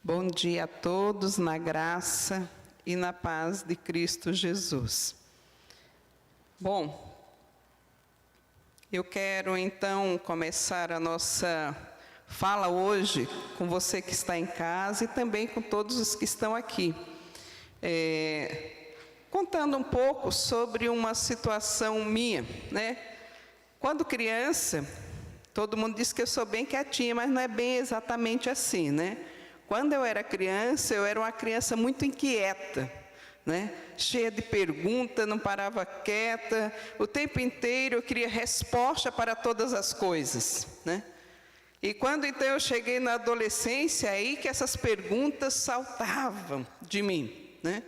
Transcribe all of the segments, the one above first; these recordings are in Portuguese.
Bom dia a todos, na graça e na paz de Cristo Jesus. Bom, eu quero então começar a nossa fala hoje com você que está em casa e também com todos os que estão aqui. Contando um pouco sobre uma situação minha, né? Quando criança, todo mundo diz que eu sou bem quietinha, mas não é bem exatamente assim, né? Quando eu era criança, eu era uma criança muito inquieta, né? Cheia de perguntas, não parava quieta, o tempo inteiro eu queria resposta para todas as coisas, né? E quando então eu cheguei na adolescência, aí que essas perguntas saltavam de mim, né?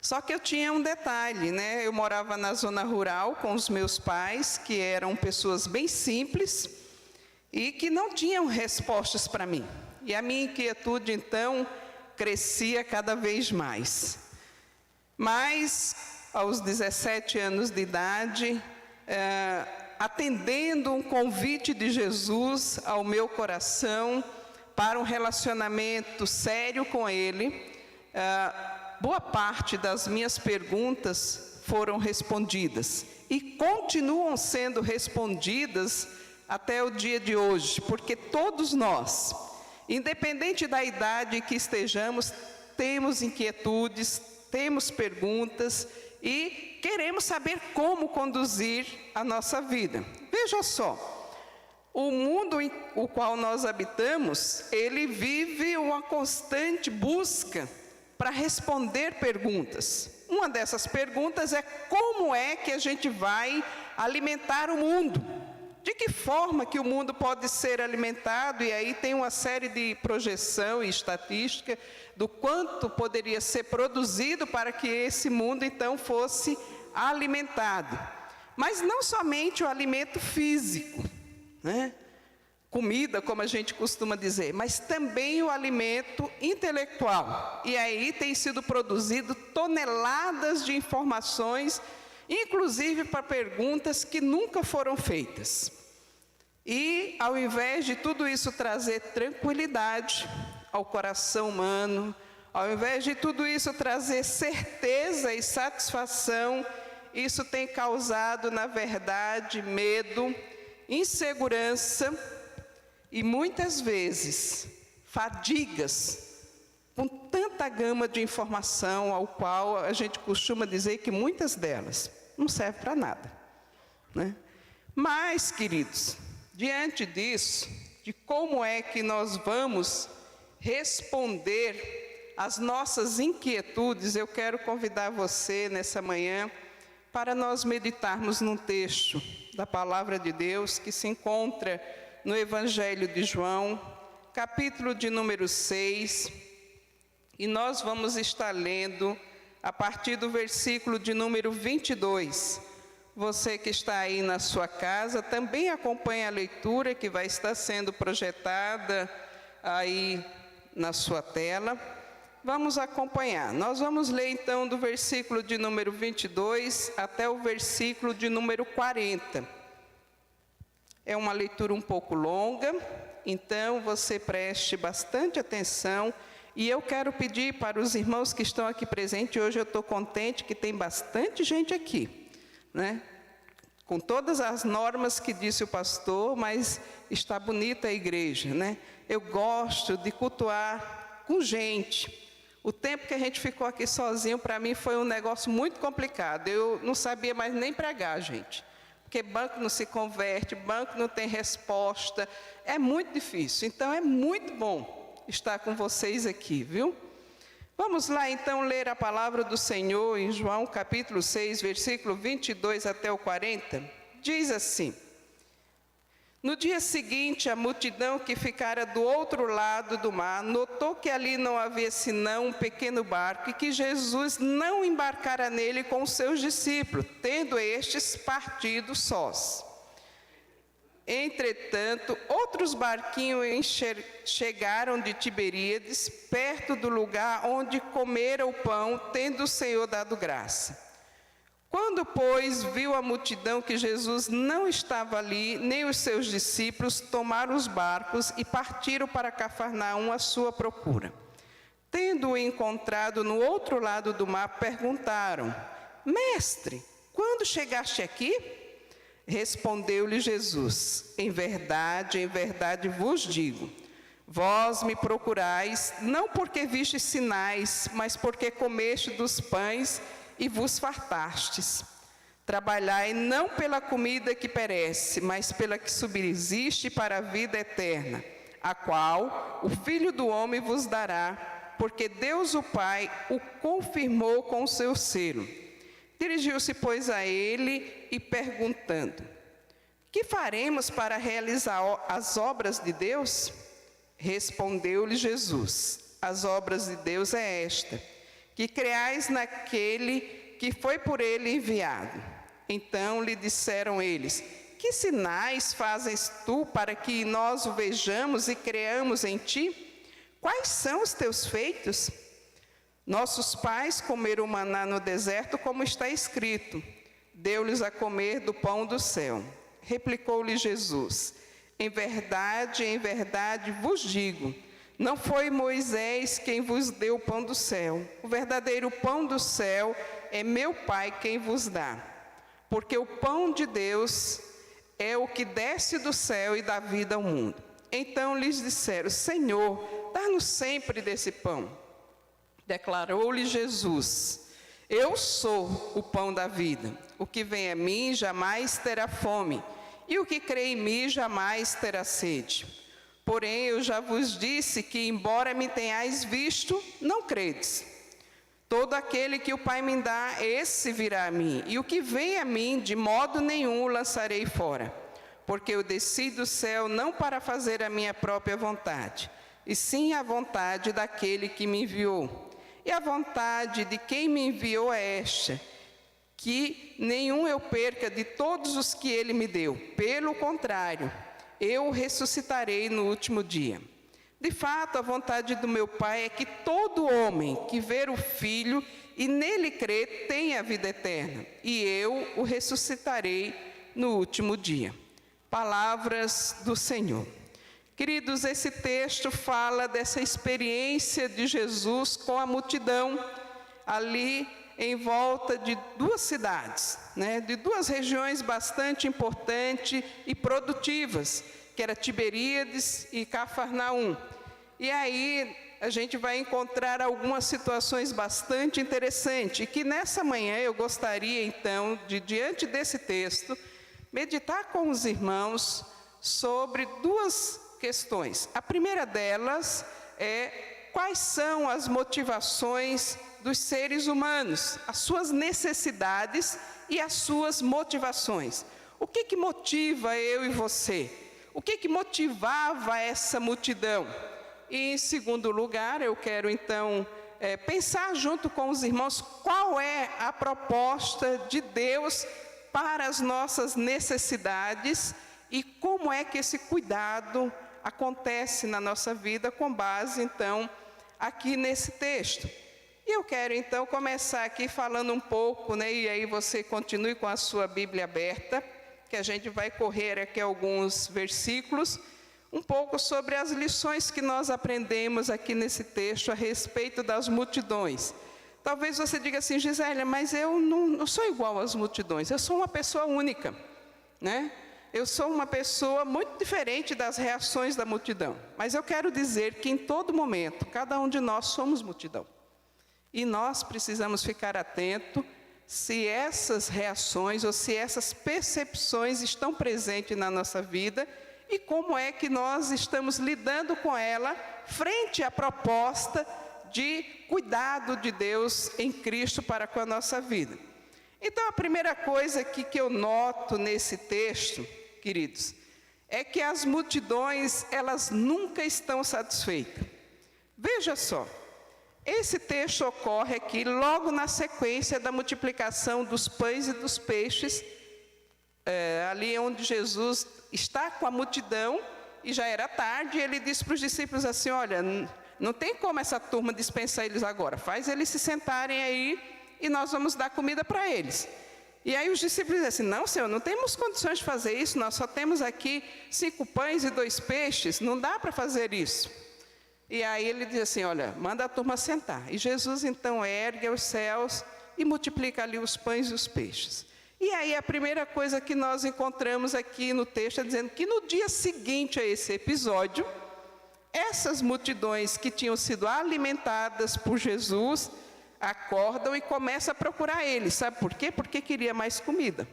Só que eu tinha um detalhe, né? Eu morava na zona rural com os meus pais, que eram pessoas bem simples e que não tinham respostas para mim. E a minha inquietude, então, crescia cada vez mais. Mas, aos 17 anos de idade, atendendo um convite de Jesus ao meu coração para um relacionamento sério com Ele, boa parte das minhas perguntas foram respondidas e continuam sendo respondidas até o dia de hoje, porque todos nós, independente da idade que estejamos, temos inquietudes, temos perguntas e queremos saber como conduzir a nossa vida. Veja só, o mundo em o qual nós habitamos, ele vive uma constante busca para responder perguntas. Uma dessas perguntas é como é que a gente vai alimentar o mundo? De que forma que o mundo pode ser alimentado? E aí tem uma série de projeção e estatística do quanto poderia ser produzido para que esse mundo então fosse alimentado. Mas não somente o alimento físico, né? Comida, como a gente costuma dizer, mas também o alimento intelectual. E aí tem sido produzido toneladas de informações, inclusive para perguntas que nunca foram feitas. E ao invés de tudo isso trazer tranquilidade ao coração humano, ao invés de tudo isso trazer certeza e satisfação, isso tem causado, na verdade, medo, insegurança e muitas vezes fadigas com tanta gama de informação, ao qual a gente costuma dizer que muitas delas não servem para nada, né? Mas, queridos, diante disso, de como é que nós vamos responder às nossas inquietudes, eu quero convidar você nessa manhã para nós meditarmos num texto da Palavra de Deus que se encontra no Evangelho de João, capítulo de número 6, e nós vamos estar lendo a partir do versículo de número 22. Você que está aí na sua casa, também acompanhe a leitura que vai estar sendo projetada aí na sua tela. Vamos acompanhar. Nós vamos ler então do versículo de número 22 até o versículo de número 40. É uma leitura um pouco longa, então você preste bastante atenção. E eu quero pedir para os irmãos que estão aqui presentes, hoje eu estou contente que tem bastante gente aqui, né? Com todas as normas que disse o pastor, mas está bonita a igreja, né? Eu gosto de cultuar com gente. O tempo que a gente ficou aqui sozinho, para mim foi um negócio muito complicado. Eu não sabia mais nem pregar, gente. Porque banco não se converte, banco não tem resposta, é muito difícil. Então é muito bom estar com vocês aqui, viu? Vamos lá então ler a palavra do Senhor em João capítulo 6, versículo 22 até o 40. Diz assim: no dia seguinte, a multidão que ficara do outro lado do mar notou que ali não havia senão um pequeno barco e que Jesus não embarcara nele com os seus discípulos, tendo estes partido sós. Entretanto, outros barquinhos chegaram de Tiberíades, perto do lugar onde comera o pão, tendo o Senhor dado graça. Quando, pois, viu a multidão que Jesus não estava ali, nem os seus discípulos, tomaram os barcos e partiram para Cafarnaum à sua procura. Tendo-o encontrado no outro lado do mar, perguntaram: Mestre, quando chegaste aqui? Respondeu-lhe Jesus: em verdade vos digo, vós me procurais, não porque vistes sinais, mas porque comeste dos pães e vos fartastes. Trabalhai não pela comida que perece, mas pela que subsiste para a vida eterna, a qual o Filho do Homem vos dará, porque Deus o Pai o confirmou com o seu selo. Dirigiu-se, pois, a ele e perguntando: que faremos para realizar as obras de Deus? Respondeu-lhe Jesus: as obras de Deus é esta, que creais naquele que foi por ele enviado. Então lhe disseram eles: que sinais fazes tu para que nós o vejamos e creamos em ti? Quais são os teus feitos? Nossos pais comeram maná no deserto, como está escrito: deu-lhes a comer do pão do céu. Replicou-lhe Jesus: em verdade vos digo, não foi Moisés quem vos deu o pão do céu. O verdadeiro pão do céu é meu Pai quem vos dá. Porque o pão de Deus é o que desce do céu e dá vida ao mundo. Então lhes disseram: Senhor, dá-nos sempre desse pão. Declarou-lhe Jesus: eu sou o pão da vida. O que vem a mim jamais terá fome, e o que crê em mim jamais terá sede. Porém, eu já vos disse que, embora me tenhais visto, não credes. Todo aquele que o Pai me dá, esse virá a mim, e o que vem a mim, de modo nenhum o lançarei fora. Porque eu desci do céu não para fazer a minha própria vontade, e sim a vontade daquele que me enviou. E a vontade de quem me enviou é esta: que nenhum eu perca de todos os que ele me deu. Pelo contrário, eu o ressuscitarei no último dia. De fato, a vontade do meu Pai é que todo homem que ver o Filho e nele crer tenha a vida eterna, e eu o ressuscitarei no último dia. Palavras do Senhor. Queridos, esse texto fala dessa experiência de Jesus com a multidão, ali em volta de duas cidades, de duas regiões bastante importantes e produtivas, que era Tiberíades e Cafarnaum. E aí a gente vai encontrar algumas situações bastante interessantes, e que nessa manhã eu gostaria então de, diante desse texto, meditar com os irmãos sobre duas questões. A primeira delas é: quais são as motivações dos seres humanos, as suas necessidades e as suas motivações. O que motiva eu e você? O que motivava essa multidão? E, em segundo lugar, eu quero então pensar junto com os irmãos qual é a proposta de Deus para as nossas necessidades e como é que esse cuidado acontece na nossa vida, com base então aqui nesse texto. E eu quero então começar aqui falando um pouco, e aí você continue com a sua Bíblia aberta, que a gente vai correr aqui alguns versículos, um pouco sobre as lições que nós aprendemos aqui nesse texto a respeito das multidões. Talvez você diga assim: Gisélia, mas eu não sou igual às multidões, eu sou uma pessoa única, Eu sou uma pessoa muito diferente das reações da multidão. Mas eu quero dizer que em todo momento, cada um de nós somos multidão. E nós precisamos ficar atento se essas reações ou se essas percepções estão presentes na nossa vida e como é que nós estamos lidando com ela frente à proposta de cuidado de Deus em Cristo para com a nossa vida. Então, a primeira coisa que eu noto nesse texto, queridos, é que as multidões, elas nunca estão satisfeitas. Veja só, esse texto ocorre aqui logo na sequência da multiplicação dos pães e dos peixes, ali onde Jesus está com a multidão, e já era tarde, e ele disse para os discípulos assim: olha, não tem como essa turma dispensar eles agora, faz eles se sentarem aí, e nós vamos dar comida para eles. E aí os discípulos dizem assim: não, Senhor, não temos condições de fazer isso, nós só temos aqui 5 pães e 2 peixes, não dá para fazer isso. E aí ele diz assim, olha, manda a turma sentar. E Jesus então ergue aos céus e multiplica ali os pães e os peixes. E aí a primeira coisa que nós encontramos aqui no texto é dizendo que no dia seguinte a esse episódio, essas multidões que tinham sido alimentadas por Jesus acordam e começam a procurar ele. Sabe por quê? Porque queria mais comida,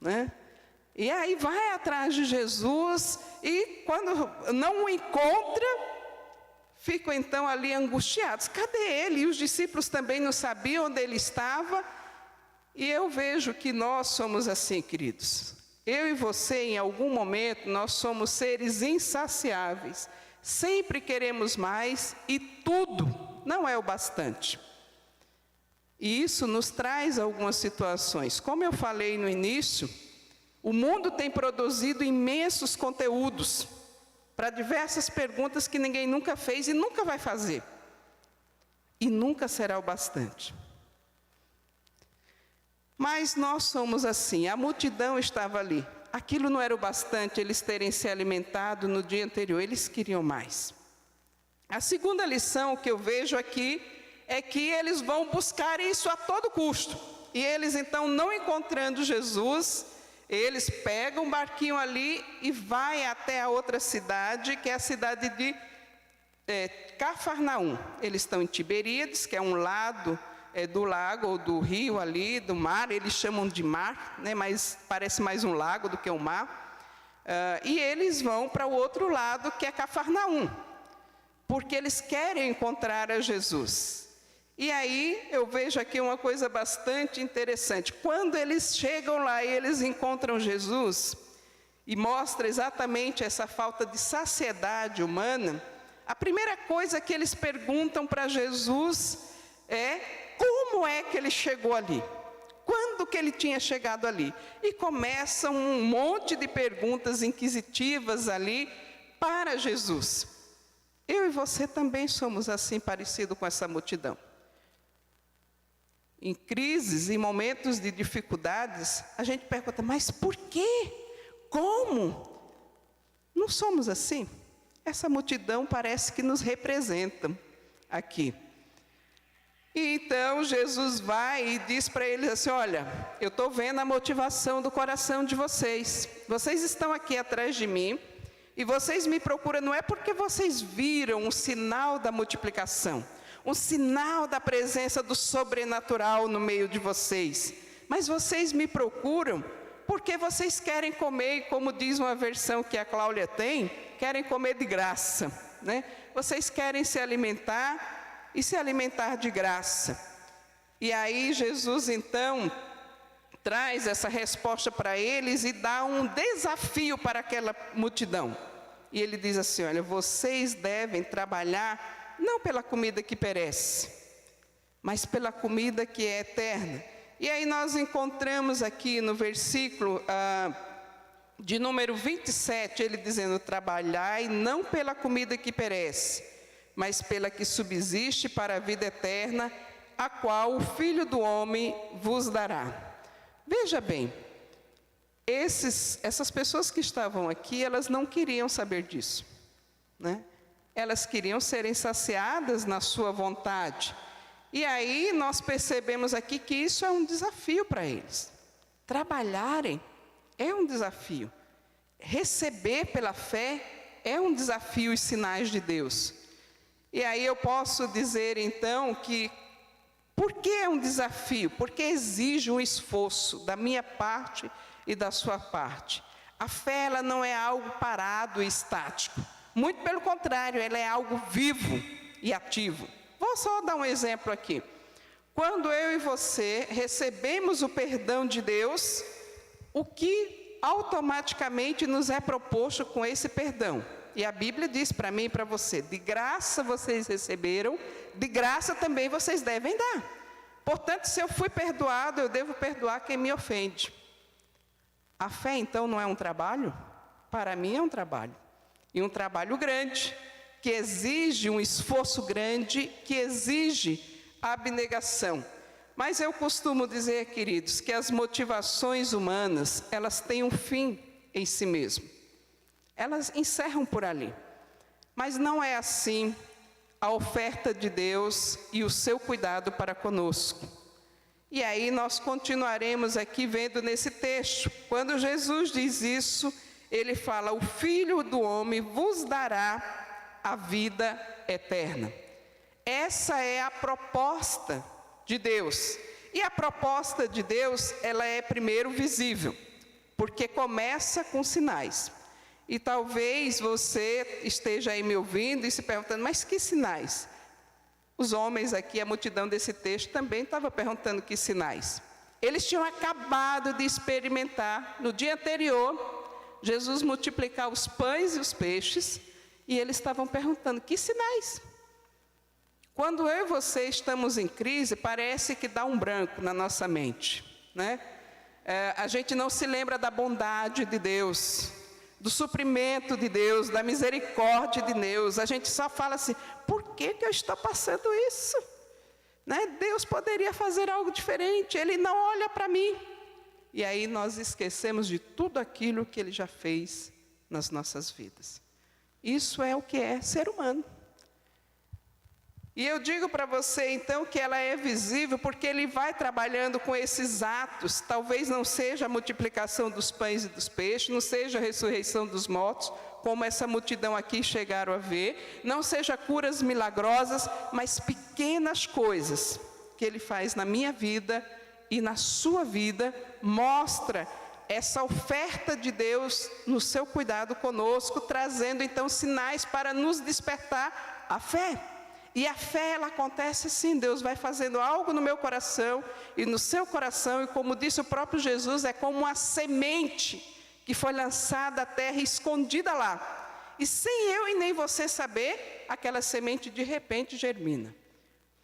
né? E aí vai atrás de Jesus e quando não o encontra, ficam então ali angustiados. Cadê ele? E os discípulos também não sabiam onde ele estava. E eu vejo que nós somos assim, queridos. Eu e você, em algum momento, nós somos seres insaciáveis. Sempre queremos mais e tudo não é o bastante. E isso nos traz algumas situações. Como eu falei no início, o mundo tem produzido imensos conteúdos para diversas perguntas que ninguém nunca fez e nunca vai fazer. E nunca será o bastante. Mas nós somos assim, a multidão estava ali. Aquilo não era o bastante, eles terem se alimentado no dia anterior, eles queriam mais. A segunda lição que eu vejo aqui é que eles vão buscar isso a todo custo. E eles então, não encontrando Jesus, eles pegam um barquinho ali e vai até a outra cidade, que é a cidade de Cafarnaum. Eles estão em Tiberíades, que é um lado do lago ou do rio ali, do mar, eles chamam de mar, né, mas parece mais um lago do que um mar. E eles vão para o outro lado, que é Cafarnaum, porque eles querem encontrar a Jesus. E aí eu vejo aqui uma coisa bastante interessante. Quando eles chegam lá e eles encontram Jesus, e mostra exatamente essa falta de saciedade humana, a primeira coisa que eles perguntam para Jesus é: como é que ele chegou ali? Quando que ele tinha chegado ali? E começam um monte de perguntas inquisitivas ali para Jesus. Eu e você também somos assim, parecido com essa multidão. Em crises, em momentos de dificuldades, a gente pergunta, mas por quê? Como? Não somos assim? Essa multidão parece que nos representa aqui. E então Jesus vai e diz para eles assim, olha, eu estou vendo a motivação do coração de vocês. Vocês estão aqui atrás de mim e vocês me procuram, não é porque vocês viram um sinal da multiplicação, um sinal da presença do sobrenatural no meio de vocês. Mas vocês me procuram porque vocês querem comer, e como diz uma versão que a Cláudia tem, querem comer de graça, né? Vocês querem se alimentar e se alimentar de graça. E aí Jesus então traz essa resposta para eles e dá um desafio para aquela multidão. E ele diz assim, olha, vocês devem trabalhar não pela comida que perece, mas pela comida que é eterna. E aí nós encontramos aqui no versículo de número 27, ele dizendo, trabalhai não pela comida que perece, mas pela que subsiste para a vida eterna, a qual o Filho do Homem vos dará. Veja bem, essas pessoas que estavam aqui, elas não queriam saber disso, né? Elas queriam serem saciadas na sua vontade. E aí nós percebemos aqui que isso é um desafio para eles. Trabalharem é um desafio. Receber pela fé é um desafio e sinais de Deus. E aí eu posso dizer então que, por que é um desafio? Porque exige um esforço da minha parte e da sua parte. A fé, ela não é algo parado e estático. Muito pelo contrário, ela é algo vivo e ativo. Vou só dar um exemplo aqui. Quando eu e você recebemos o perdão de Deus, o que automaticamente nos é proposto com esse perdão? E a Bíblia diz para mim e para você, de graça vocês receberam, de graça também vocês devem dar. Portanto, se eu fui perdoado, eu devo perdoar quem me ofende. A fé, então, não é um trabalho? Para mim é um trabalho. E um trabalho grande, que exige um esforço grande, que exige abnegação. Mas eu costumo dizer, queridos, que as motivações humanas, elas têm um fim em si mesmo. Elas encerram por ali. Mas não é assim a oferta de Deus e o seu cuidado para conosco. E aí nós continuaremos aqui vendo nesse texto. Quando Jesus diz isso, ele fala: o Filho do Homem vos dará a vida eterna. Essa é a proposta de Deus. E a proposta de Deus, ela é primeiro visível, porque começa com sinais. E talvez você esteja aí me ouvindo e se perguntando: mas que sinais? Os homens aqui, a multidão desse texto, também estava perguntando que sinais. Eles tinham acabado de experimentar, no dia anterior, Jesus multiplicar os pães e os peixes, e eles estavam perguntando: que sinais? Quando eu e você estamos em crise, parece que dá um branco na nossa mente, né? A gente não se lembra da bondade de Deus, do suprimento de Deus, da misericórdia de Deus. A gente só fala assim: por que eu estou passando isso? Né? Deus poderia fazer algo diferente, Ele não olha para mim. E aí nós esquecemos de tudo aquilo que Ele já fez nas nossas vidas. Isso é o que é ser humano. E eu digo para você então que ela é visível porque Ele vai trabalhando com esses atos. Talvez não seja a multiplicação dos pães e dos peixes, não seja a ressurreição dos mortos, como essa multidão aqui chegaram a ver, não seja curas milagrosas, mas pequenas coisas que Ele faz na minha vida e na sua vida, mostra essa oferta de Deus no seu cuidado conosco, trazendo então sinais para nos despertar a fé. E a fé, ela acontece assim: Deus vai fazendo algo no meu coração e no seu coração, e como disse o próprio Jesus, é como uma semente que foi lançada à terra, escondida lá. E sem eu e nem você saber, aquela semente de repente germina.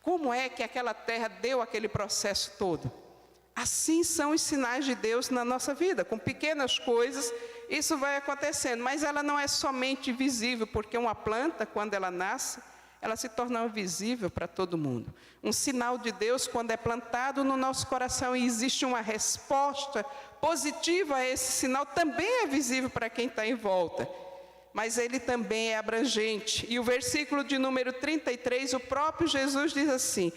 Como é que aquela terra deu aquele processo todo? Assim são os sinais de Deus na nossa vida, com pequenas coisas, isso vai acontecendo. Mas ela não é somente visível, porque uma planta, quando ela nasce, ela se torna visível para todo mundo. Um sinal de Deus, quando é plantado no nosso coração e existe uma resposta positiva a esse sinal, também é visível para quem está em volta. Mas ele também é abrangente. E o versículo de número 33, o próprio Jesus diz assim: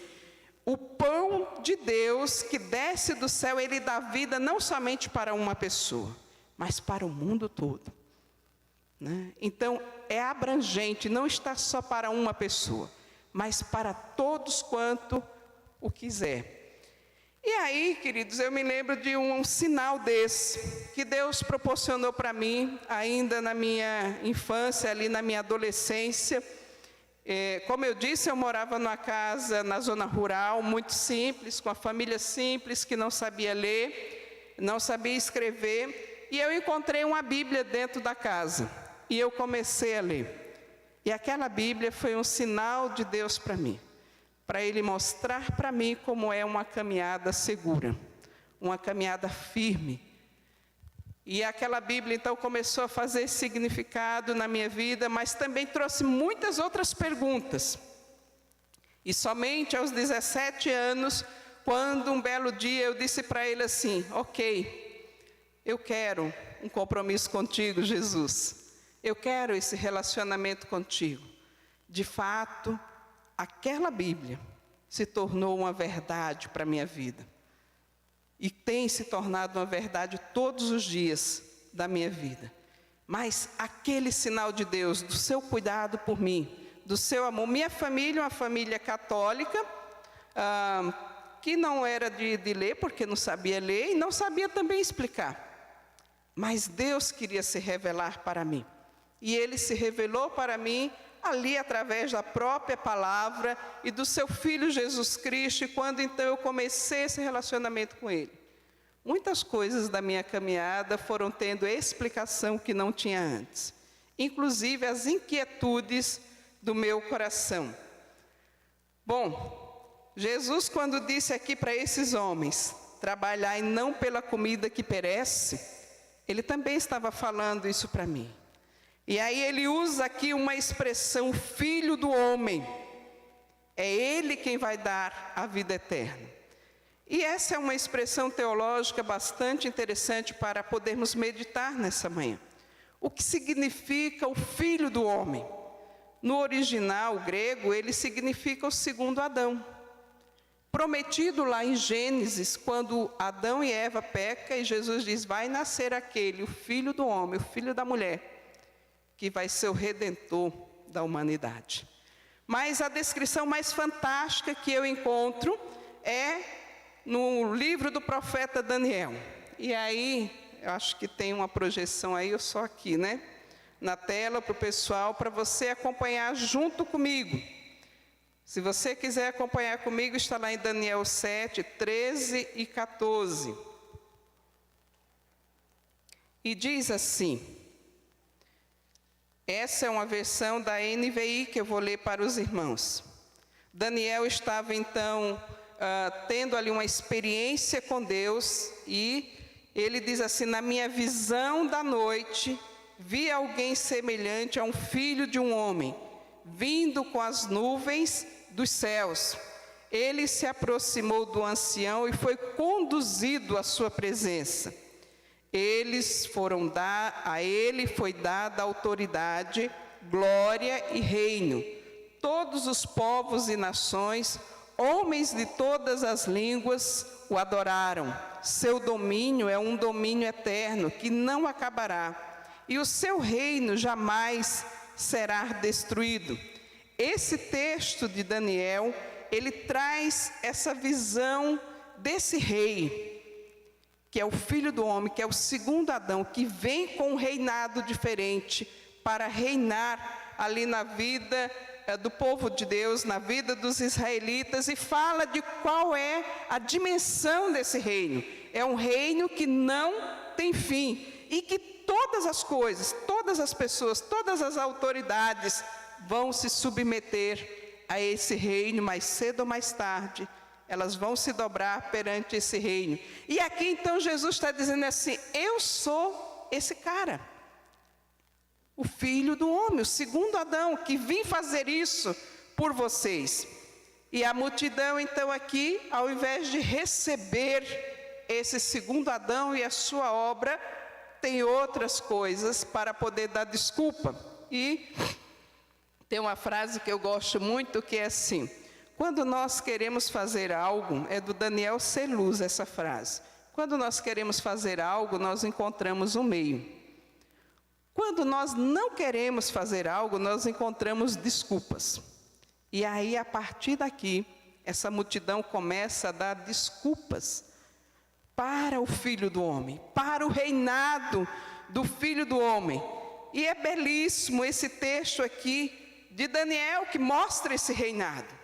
o pão de Deus que desce do céu, Ele dá vida não somente para uma pessoa, mas para o mundo todo. Então, é abrangente, não está só para uma pessoa, mas para todos quanto o quiser. E aí, queridos, eu me lembro de um sinal desse, que Deus proporcionou para mim, ainda na minha infância, ali na minha adolescência. Como eu disse, eu morava numa casa na zona rural, muito simples, com a família simples, que não sabia ler, não sabia escrever, e eu encontrei uma Bíblia dentro da casa. E eu comecei a ler. E aquela Bíblia foi um sinal de Deus para mim. Para Ele mostrar para mim como é uma caminhada segura. Uma caminhada firme. E aquela Bíblia então começou a fazer significado na minha vida, mas também trouxe muitas outras perguntas. E somente aos 17 anos, quando um belo dia eu disse para Ele assim: ok, eu quero um compromisso contigo, Jesus. Eu quero esse relacionamento contigo. De fato, aquela Bíblia se tornou uma verdade para a minha vida. E tem se tornado uma verdade todos os dias da minha vida. Mas aquele sinal de Deus, do seu cuidado por mim, do seu amor. Minha família é uma família católica, que não era de ler, porque não sabia ler e não sabia também explicar. Mas Deus queria se revelar para mim. E Ele se revelou para mim ali através da própria palavra e do seu Filho Jesus Cristo. E quando então eu comecei esse relacionamento com Ele, muitas coisas da minha caminhada foram tendo explicação que não tinha antes. Inclusive as inquietudes do meu coração. Bom, Jesus, quando disse aqui para esses homens: trabalhai não pela comida que perece, Ele também estava falando isso para mim. E aí Ele usa aqui uma expressão: Filho do Homem. É Ele quem vai dar a vida eterna. E essa é uma expressão teológica bastante interessante para podermos meditar nessa manhã. O que significa o Filho do Homem? No original grego, ele significa o segundo Adão. Prometido lá em Gênesis, quando Adão e Eva pecam, e Jesus diz, vai nascer aquele, o filho do homem, o filho da mulher, que vai ser o redentor da humanidade. Mas a descrição mais fantástica que eu encontro é no livro do profeta Daniel. E aí, eu acho que tem uma projeção aí, eu só aqui, né? Na tela para o pessoal, para você acompanhar junto comigo. Se você quiser acompanhar comigo, está lá em Daniel 7, 13 e 14. E diz assim, essa é uma versão da NVI que eu vou ler para os irmãos. Daniel estava então tendo ali uma experiência com Deus e ele diz assim, na minha visão da noite, vi alguém semelhante a um filho de um homem, vindo com as nuvens dos céus. Ele se aproximou do ancião e foi conduzido à sua presença. A ele foi dada autoridade, glória e reino. Todos os povos e nações, homens de todas as línguas, o adoraram. Seu domínio é um domínio eterno, que não acabará, e o seu reino jamais será destruído. Esse texto de Daniel, ele traz essa visão desse rei, que é o filho do homem, que é o segundo Adão, que vem com um reinado diferente para reinar ali na vida do povo de Deus, na vida dos israelitas, e fala de qual é a dimensão desse reino. É um reino que não tem fim e que todas as coisas, todas as pessoas, todas as autoridades vão se submeter a esse reino, mais cedo ou mais tarde, elas vão se dobrar perante esse reino. E aqui então Jesus está dizendo assim, eu sou esse cara, o filho do homem, o segundo Adão, que vim fazer isso por vocês. E a multidão então aqui, ao invés de receber esse segundo Adão e a sua obra, tem outras coisas para poder dar desculpa. E tem uma frase que eu gosto muito, que é assim, quando nós queremos fazer algo, é do Daniel Seluz essa frase, quando nós queremos fazer algo, nós encontramos um meio. Quando nós não queremos fazer algo, nós encontramos desculpas. E aí, a partir daqui, essa multidão começa a dar desculpas para o Filho do Homem, para o reinado do Filho do Homem. E é belíssimo esse texto aqui de Daniel que mostra esse reinado.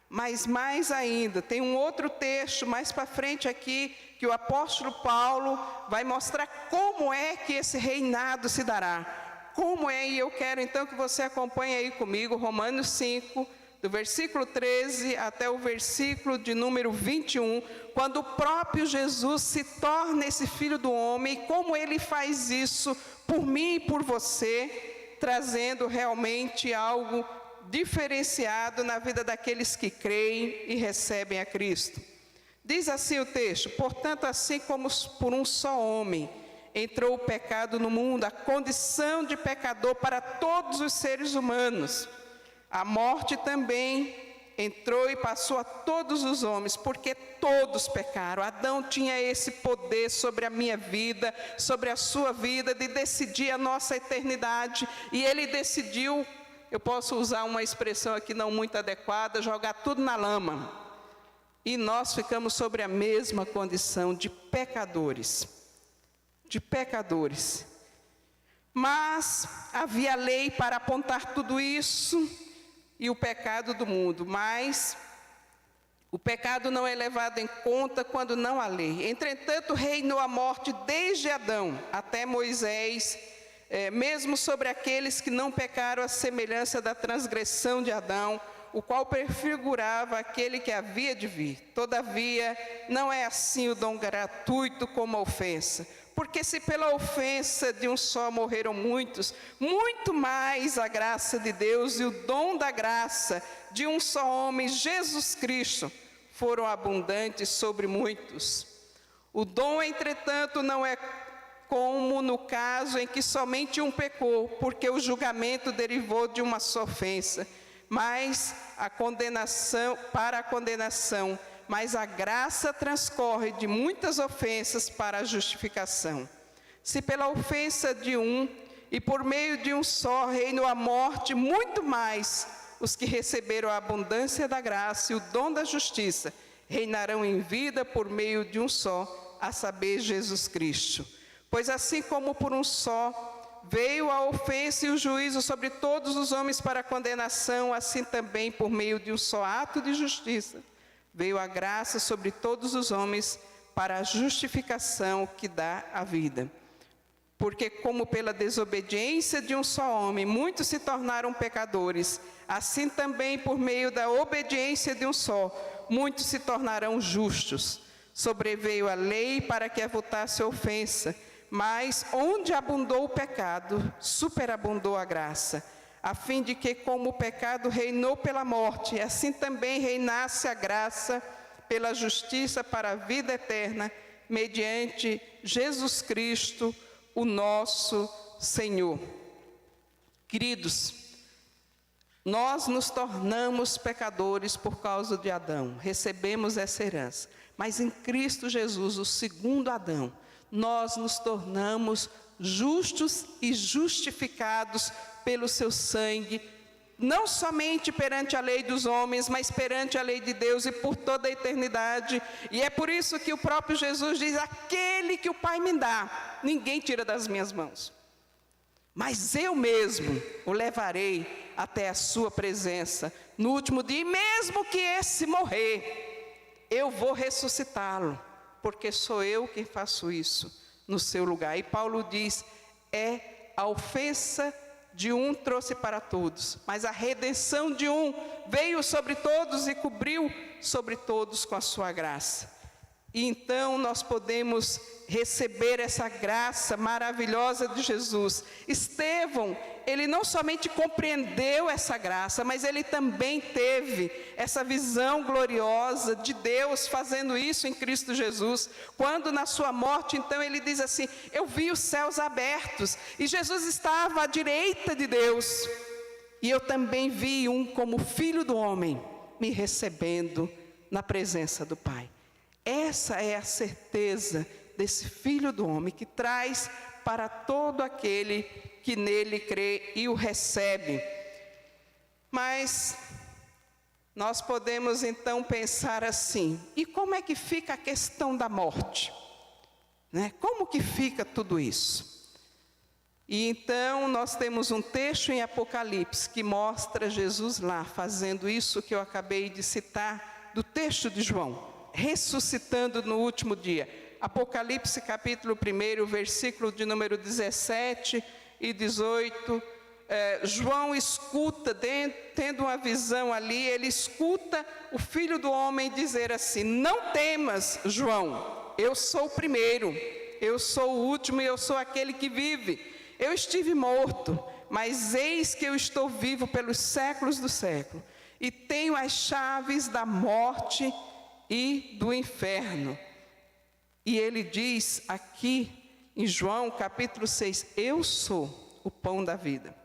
Mas mais ainda, tem um outro texto mais para frente aqui, que o apóstolo Paulo vai mostrar como é que esse reinado se dará. Como é, e eu quero então que você acompanhe aí comigo, Romanos 5, do versículo 13 até o versículo de número 21, quando o próprio Jesus se torna esse Filho do Homem, e como ele faz isso por mim e por você, trazendo realmente algo diferenciado na vida daqueles que creem e recebem a Cristo. Diz assim o texto, portanto, assim como por um só homem entrou o pecado no mundo, a condição de pecador para todos os seres humanos, a morte também entrou e passou a todos os homens, porque todos pecaram. Adão tinha esse poder sobre a minha vida, sobre a sua vida, de decidir a nossa eternidade, e ele decidiu, eu posso usar uma expressão aqui não muito adequada, jogar tudo na lama. E nós ficamos sobre a mesma condição de pecadores. De pecadores. Mas havia lei para apontar tudo isso e o pecado do mundo. Mas o pecado não é levado em conta quando não há lei. Entretanto, reinou a morte desde Adão até Moisés, mesmo sobre aqueles que não pecaram, à semelhança da transgressão de Adão, o qual prefigurava aquele que havia de vir. Todavia, não é assim o dom gratuito como a ofensa. Porque se pela ofensa de um só morreram muitos, muito mais a graça de Deus e o dom da graça de um só homem, Jesus Cristo, foram abundantes sobre muitos. O dom, entretanto, não é como no caso em que somente um pecou, porque o julgamento derivou de uma só ofensa, mas a condenação, mas a graça transcorre de muitas ofensas para a justificação. Se pela ofensa de um e por meio de um só reinou a morte, muito mais os que receberam a abundância da graça e o dom da justiça reinarão em vida por meio de um só, a saber, Jesus Cristo. Pois assim como por um só veio a ofensa e o juízo sobre todos os homens para a condenação, assim também por meio de um só ato de justiça veio a graça sobre todos os homens para a justificação que dá a vida. Porque como pela desobediência de um só homem muitos se tornaram pecadores, assim também por meio da obediência de um só, muitos se tornarão justos. Sobreveio a lei para que avultasse a ofensa, mas onde abundou o pecado, superabundou a graça, a fim de que, como o pecado reinou pela morte, assim também reinasse a graça pela justiça para a vida eterna, mediante Jesus Cristo, o nosso Senhor. Queridos, nós nos tornamos pecadores por causa de Adão, recebemos essa herança, mas em Cristo Jesus, o segundo Adão, nós nos tornamos justos e justificados pelo seu sangue, não somente perante a lei dos homens, mas perante a lei de Deus e por toda a eternidade. E é por isso que o próprio Jesus diz: aquele que o Pai me dá, ninguém tira das minhas mãos, mas eu mesmo o levarei até a sua presença no último dia, e mesmo que esse morrer, eu vou ressuscitá-lo, porque sou eu quem faço isso no seu lugar. E Paulo diz: a ofensa de um trouxe para todos, mas a redenção de um veio sobre todos e cobriu sobre todos com a sua graça. E então nós podemos receber essa graça maravilhosa de Jesus. Estevão, ele não somente compreendeu essa graça, mas ele também teve essa visão gloriosa de Deus fazendo isso em Cristo Jesus. Quando na sua morte, então, ele diz assim: eu vi os céus abertos, e Jesus estava à direita de Deus, e eu também vi um como filho do homem me recebendo na presença do Pai. Essa é a certeza desse Filho do Homem, que traz para todo aquele que nele crê e o recebe. Mas nós podemos então pensar assim: e como é que fica a questão da morte? Como que fica tudo isso? E então nós temos um texto em Apocalipse que mostra Jesus lá fazendo isso que eu acabei de citar do texto de João, ressuscitando no último dia. Apocalipse capítulo 1, versículo de número 17 e 18, João escuta, tendo uma visão ali, ele escuta o Filho do Homem dizer assim: não temas, João, eu sou o primeiro, eu sou o último e eu sou aquele que vive. Eu estive morto, mas eis que eu estou vivo pelos séculos do século, e tenho as chaves da morte e do inferno. E ele diz aqui em João capítulo 6, eu sou o pão da vida.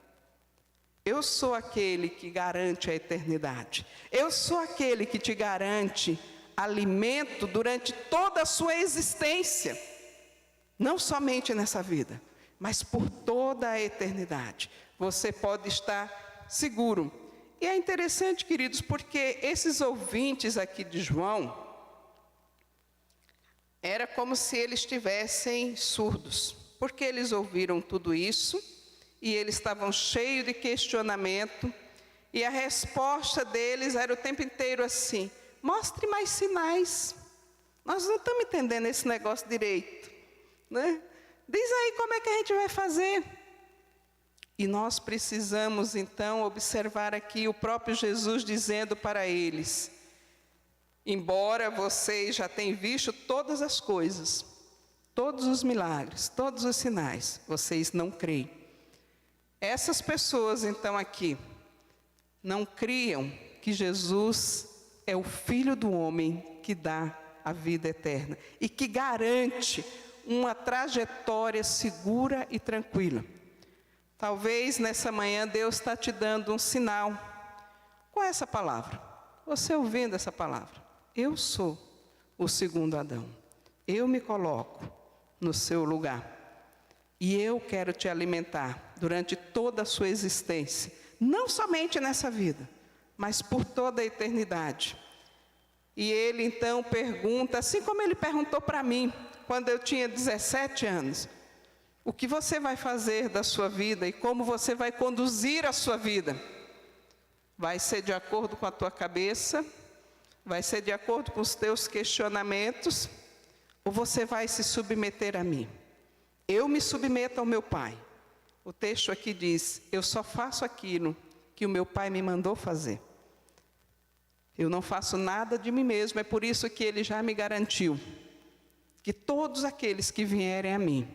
Eu sou aquele que garante a eternidade. Eu sou aquele que te garante alimento durante toda a sua existência. Não somente nessa vida, mas por toda a eternidade. Você pode estar seguro. E é interessante, queridos, porque esses ouvintes aqui de João, era como se eles estivessem surdos, porque eles ouviram tudo isso, e eles estavam cheios de questionamento, e a resposta deles era o tempo inteiro assim: mostre mais sinais, nós não estamos entendendo esse negócio direito, Diz aí como é que a gente vai fazer. E nós precisamos então observar aqui o próprio Jesus dizendo para eles: embora vocês já tenham visto todas as coisas, todos os milagres, todos os sinais, vocês não creem. Essas pessoas então aqui não criam que Jesus é o Filho do Homem que dá a vida eterna e que garante uma trajetória segura e tranquila. Talvez nessa manhã Deus está te dando um sinal. Qual é essa palavra? Você ouvindo essa palavra. Eu sou o segundo Adão. Eu me coloco no seu lugar. E eu quero te alimentar durante toda a sua existência. Não somente nessa vida, mas por toda a eternidade. E ele então pergunta, assim como ele perguntou para mim, quando eu tinha 17 anos, o que você vai fazer da sua vida e como você vai conduzir a sua vida? Vai ser de acordo com a tua cabeça? Vai ser de acordo com os teus questionamentos? Ou você vai se submeter a mim? Eu me submeto ao meu Pai. O texto aqui diz, eu só faço aquilo que o meu Pai me mandou fazer. Eu não faço nada de mim mesmo, é por isso que ele já me garantiu que todos aqueles que vierem a mim,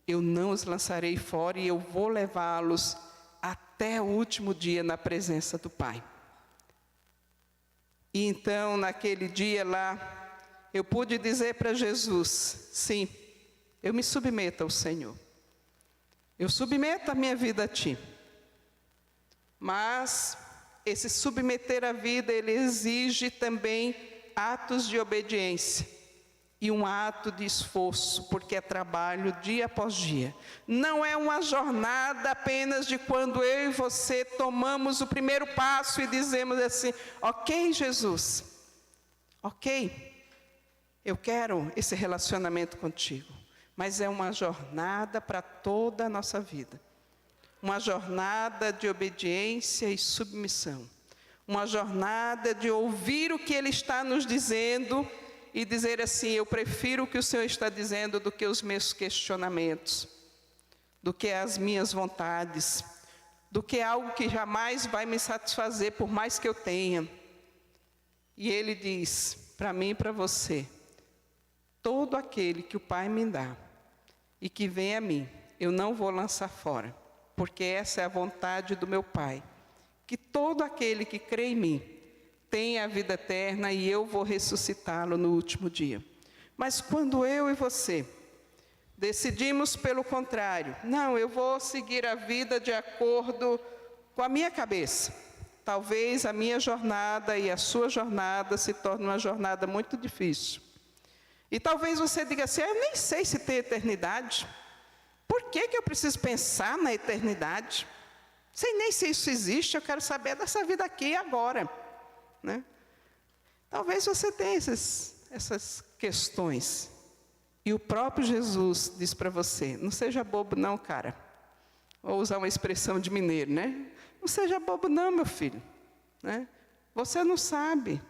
eu não os lançarei fora e eu vou levá-los até o último dia na presença do Pai. E então, naquele dia lá, eu pude dizer para Jesus, sim, eu me submeto ao Senhor. Eu submeto a minha vida a Ti. Mas esse submeter a vida, ele exige também atos de obediência. E um ato de esforço, porque é trabalho dia após dia. Não é uma jornada apenas de quando eu e você tomamos o primeiro passo e dizemos assim, ok, Jesus, ok, eu quero esse relacionamento contigo. Mas é uma jornada para toda a nossa vida. Uma jornada de obediência e submissão. Uma jornada de ouvir o que Ele está nos dizendo e dizer assim, eu prefiro o que o Senhor está dizendo do que os meus questionamentos, do que as minhas vontades, do que algo que jamais vai me satisfazer, por mais que eu tenha. E Ele diz para mim e para você, todo aquele que o Pai me dá e que vem a mim, eu não vou lançar fora. Porque essa é a vontade do meu Pai, que todo aquele que crê em mim tenha a vida eterna e eu vou ressuscitá-lo no último dia. Mas quando eu e você decidimos pelo contrário, não, eu vou seguir a vida de acordo com a minha cabeça, talvez a minha jornada e a sua jornada se torne uma jornada muito difícil. E talvez você diga assim, eu nem sei se tem eternidade. Por que eu preciso pensar na eternidade? Sei nem se isso existe, eu quero saber dessa vida aqui e agora. Né? Talvez você tenha essas questões. E o próprio Jesus diz para você, não seja bobo não, cara. Vou usar uma expressão de mineiro, né? Não seja bobo não, meu filho. Né? Você não sabe.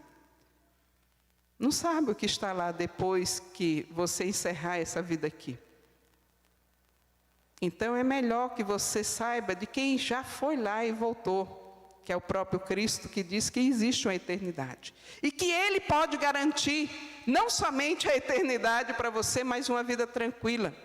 Não sabe o que está lá depois que você encerrar essa vida aqui. Então é melhor que você saiba de quem já foi lá e voltou, que é o próprio Cristo que diz que existe uma eternidade. E que Ele pode garantir não somente a eternidade para você, mas uma vida tranquila,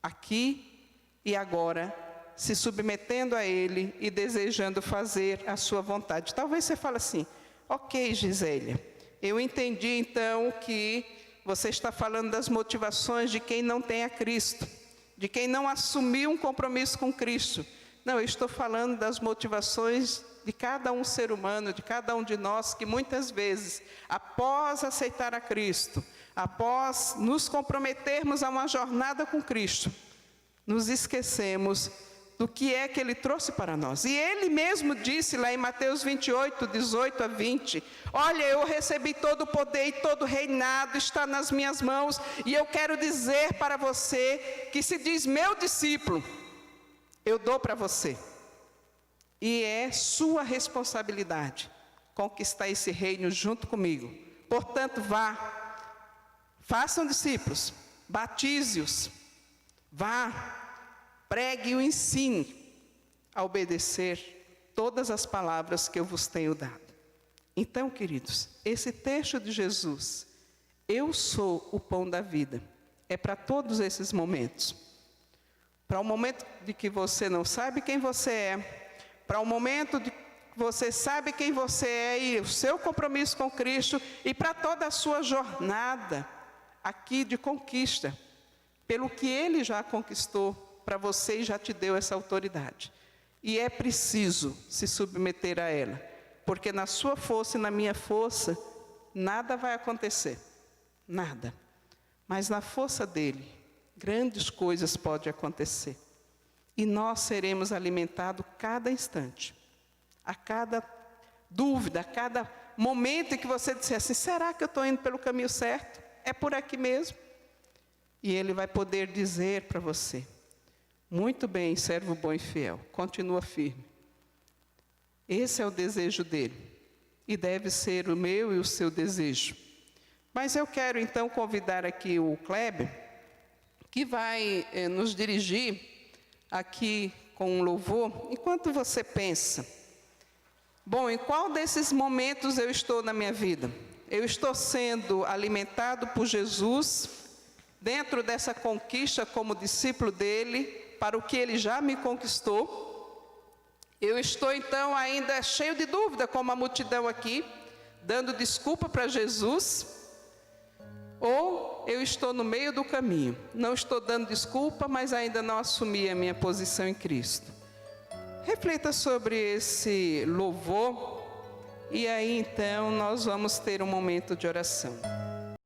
aqui e agora, se submetendo a Ele e desejando fazer a sua vontade. Talvez você fale assim, ok, Gisélia, eu entendi então que você está falando das motivações de quem não tem a Cristo, de quem não assumiu um compromisso com Cristo. Não, eu estou falando das motivações de cada um ser humano, de cada um de nós, que muitas vezes, após aceitar a Cristo, após nos comprometermos a uma jornada com Cristo, nos esquecemos do que é que Ele trouxe para nós. E Ele mesmo disse lá em Mateus 28, 18 a 20, olha, eu recebi todo o poder e todo o reinado está nas minhas mãos, e eu quero dizer para você que se diz meu discípulo, eu dou para você. E é sua responsabilidade conquistar esse reino junto comigo. Portanto, vá, façam discípulos, batize-os, vá, pregue e o ensine a obedecer todas as palavras que eu vos tenho dado. Então, queridos, esse texto de Jesus, eu sou o pão da vida, é para todos esses momentos. Para o momento de que você não sabe quem você é, para o momento de que você sabe quem você é e o seu compromisso com Cristo, e para toda a sua jornada aqui de conquista, pelo que Ele já conquistou para você e já te deu essa autoridade. E é preciso se submeter a ela, porque na sua força e na minha força, nada vai acontecer, nada. Mas na força dele, grandes coisas podem acontecer. E nós seremos alimentados cada instante, a cada dúvida, a cada momento em que você disser assim, será que eu estou indo pelo caminho certo? É por aqui mesmo? E Ele vai poder dizer para você, muito bem, servo bom e fiel, continua firme. Esse é o desejo dele, e deve ser o meu e o seu desejo. Mas eu quero então convidar aqui o Kleber, que vai nos dirigir aqui com um louvor, enquanto você pensa, bom, em qual desses momentos eu estou na minha vida? Eu estou sendo alimentado por Jesus, dentro dessa conquista como discípulo dele, para o que ele já me conquistou. Eu estou então ainda cheio de dúvida, como a multidão aqui, dando desculpa para Jesus, ou eu estou no meio do caminho, não estou dando desculpa, mas ainda não assumi a minha posição em Cristo. Reflita sobre esse louvor, e aí então nós vamos ter um momento de oração.